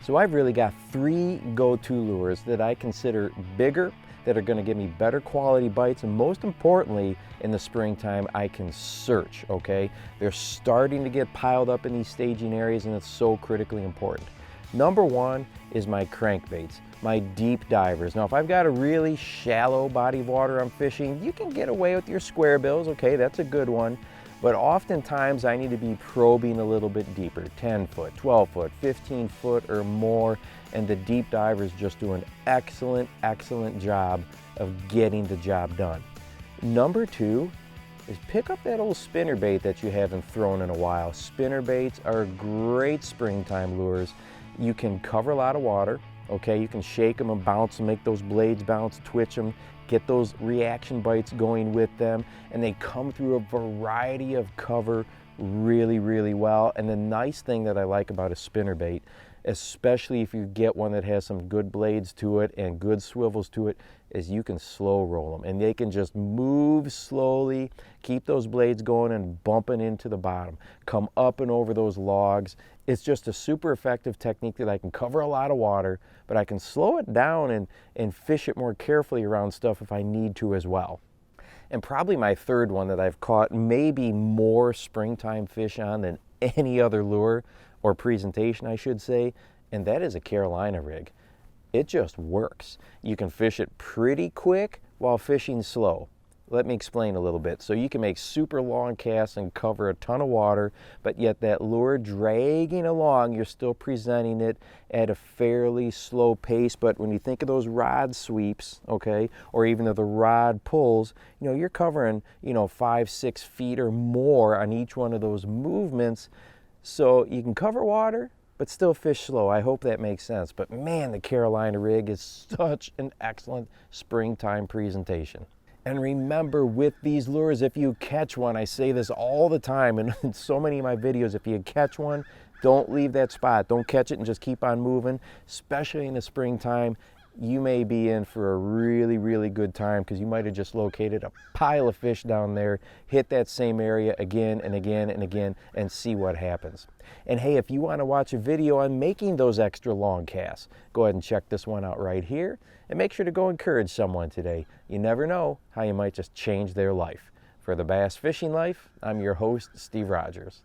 So I've really got three go-to lures that I consider bigger, that are going to give me better quality bites, and most importantly, in the springtime, I can search, okay? They're starting to get piled up in these staging areas, and it's so critically important. Number one is my crankbaits, my deep divers. Now, if I've got a really shallow body of water I'm fishing, you can get away with your square bills, okay, that's a good one. But oftentimes I need to be probing a little bit deeper, 10 foot, 12 foot, 15 foot or more, and the deep divers just do an excellent, excellent job of getting the job done. Number two is pick up that old spinnerbait that you haven't thrown in a while. Spinnerbaits are great springtime lures. You can cover a lot of water, okay? You can shake them and bounce them, make those blades bounce, twitch them, get those reaction bites going with them, and they come through a variety of cover really, really well. And the nice thing that I like about a spinnerbait, especially if you get one that has some good blades to it and good swivels to it, is you can slow roll them and they can just move slowly, keep those blades going and bumping into the bottom, come up and over those logs. It's just a super effective technique that I can cover a lot of water, but I can slow it down and fish it more carefully around stuff if I need to as well. And probably my third one that I've caught maybe more springtime fish on than any other lure, or presentation I should say, and that is a Carolina rig. It just works. You can fish it pretty quick while fishing slow. Let me explain a little bit. So you can make super long casts and cover a ton of water, but yet that lure dragging along, you're still presenting it at a fairly slow pace. But when you think of those rod sweeps, okay, or even the rod pulls, you know, you're covering, 5-6 feet or more on each one of those movements. So you can cover water, but still fish slow. I hope that makes sense. But man, the Carolina rig is such an excellent springtime presentation. And remember, with these lures, if you catch one, I say this all the time and in so many of my videos, if you catch one, don't leave that spot. Don't catch it and just keep on moving, especially in the springtime. You may be in for a really, really good time because you might have just located a pile of fish down there, hit that same area again and again and again, and see what happens. And hey, if you want to watch a video on making those extra long casts, go ahead and check this one out right here, and make sure to go encourage someone today. You never know how you might just change their life. For the Bass Fishing Life, I'm your host, Steve Rogers.